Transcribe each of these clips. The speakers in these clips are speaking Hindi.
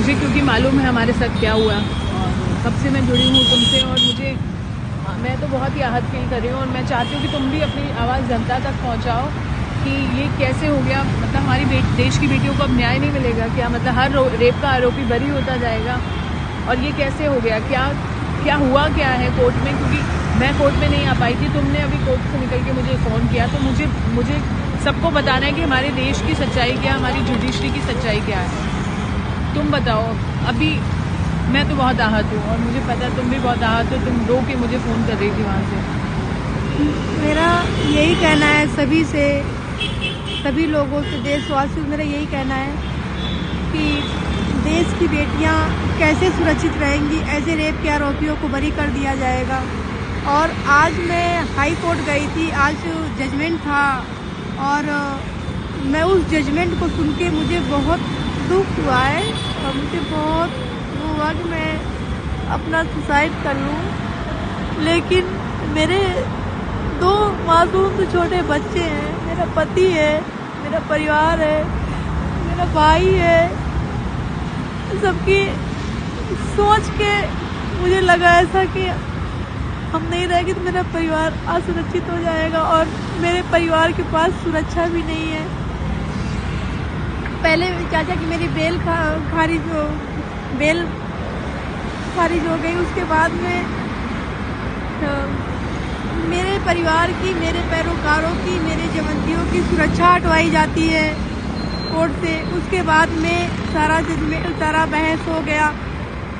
मुझे क्योंकि मालूम है हमारे साथ क्या हुआ, और कब से मैं जुड़ी हूँ तुमसे, और मैं तो बहुत ही आहत फील कर रही हूँ। और मैं चाहती हूँ कि तुम भी अपनी आवाज़ जनता तक पहुँचाओ कि ये कैसे हो गया। मतलब हमारी देश की बेटियों को अब न्याय नहीं मिलेगा क्या? मतलब हर रेप का आरोपी बरी होता जाएगा, और ये कैसे हो गया? क्या हुआ क्या है कोर्ट में? क्योंकि मैं कोर्ट में नहीं आ पाई थी, तुमने अभी कोर्ट से निकल के मुझे फ़ोन किया, तो मुझे सबको बताना है कि हमारे देश की सच्चाई क्या, हमारी जुडिशरी की सच्चाई क्या है। तुम बताओ। अभी मैं तो बहुत आहत हूँ, और मुझे पता है तुम भी बहुत आहत हो। तुम रो के मुझे फ़ोन कर रही थी वहाँ से। मेरा यही कहना है सभी लोगों से, देशवासियों से मेरा यही कहना है कि देश की बेटियां कैसे सुरक्षित रहेंगी। ऐसे रेप के आरोपियों को बरी कर दिया जाएगा। और आज मैं हाई कोर्ट गई थी, आज जजमेंट था, और मैं उस जजमेंट को सुन के मुझे बहुत दुख हुआ है, और मुझे बहुत वो हुआ कि मैं अपना सुसाइड कर लूँ। लेकिन मेरे 2 मासूम से छोटे बच्चे हैं, मेरा पति है, मेरा परिवार है, मेरा भाई है। सबकी सोच के मुझे लगा ऐसा कि हम नहीं रहेंगे तो मेरा परिवार असुरक्षित हो जाएगा, और मेरे परिवार के पास सुरक्षा भी नहीं है। पहले चाचा की मेरी बेल खारिज हो गई, उसके बाद में मेरे परिवार की, मेरे पैरोकारों की, मेरे जमंतियों की सुरक्षा हटवाई जाती है कोर्ट से। उसके बाद में सारा बहस हो गया।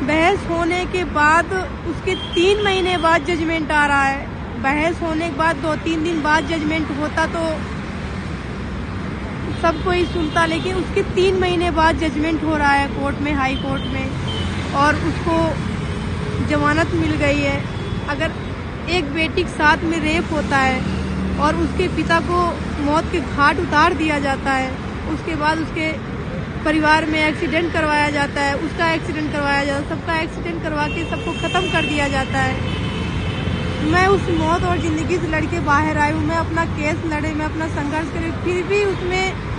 बहस होने के बाद उसके 3 महीने बाद जजमेंट आ रहा है। बहस होने के बाद 2-3 दिन बाद जजमेंट होता तो सब कोई सुनता, लेकिन उसके 3 महीने बाद जजमेंट हो रहा है कोर्ट में, हाई कोर्ट में, और उसको जमानत मिल गई है। अगर एक बेटी के साथ में रेप होता है और उसके पिता को मौत के घाट उतार दिया जाता है, उसके बाद उसके परिवार में एक्सीडेंट करवाया जाता है, उसका एक्सीडेंट करवाया जाता है, सबका एक्सीडेंट करवा के सबको ख़त्म कर दिया जाता है। मैं उस मौत और ज़िंदगी से लड़के बाहर आई हूँ। मैं अपना केस लड़े, मैं अपना संघर्ष करे, फिर भी उसमें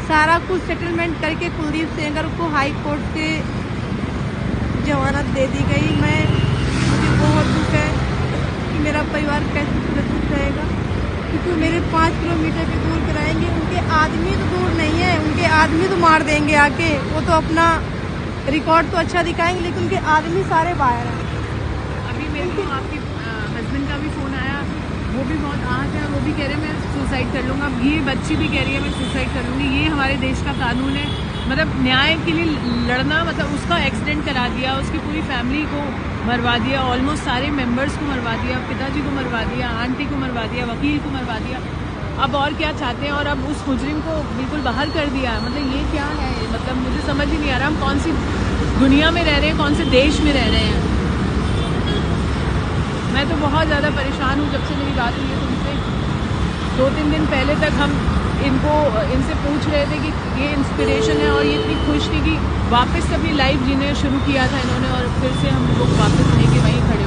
सारा कुछ सेटलमेंट करके कुलदीप सेंगर को हाई कोर्ट से जमानत दे दी गई। मुझे बहुत दुख है कि मेरा परिवार कैसे सुरक्षित रहेगा, क्योंकि मेरे 5 किलोमीटर के दूर कराएंगे। उनके आदमी तो दूर नहीं है, उनके आदमी तो मार देंगे आके। वो तो अपना रिकॉर्ड तो अच्छा दिखाएंगे, लेकिन उनके आदमी सारे बाहर हैं। अभी मेरे को आपके हस्बैंड का भी फ़ोन आया, वो भी बहुत आहत है, वो भी कह रहे हैं मैं सुसाइड कर लूँगा। ये बच्ची भी कह रही है मैं सुसाइड कर लूँगी। ये हमारे देश का कानून है। मतलब न्याय के लिए लड़ना, मतलब उसका एक्सीडेंट करा दिया, उसकी पूरी फैमिली को मरवा दिया, ऑलमोस्ट सारे मेंबर्स को मरवा दिया, पिताजी को मरवा दिया, आंटी को मरवा दिया, वकील को मरवा दिया। अब और क्या चाहते हैं? और अब उस मुजरिम को बिल्कुल बाहर कर दिया। मतलब ये क्या है? मतलब मुझे समझ ही नहीं आ रहा हम कौन सी दुनिया में रह रहे हैं, कौन से देश में रह रहे हैं। मैं तो बहुत ज़्यादा परेशान हूँ। जब से मेरी बात हुई है तुमसे, 2-3 दिन पहले तक हम इनसे पूछ रहे थे कि ये इंस्पिरेशन है, और ये इतनी खुश थी कि वापस से अपनी लाइफ जीने शुरू किया था इन्होंने, और फिर से हम लोग वापस नहीं के वहीं खड़े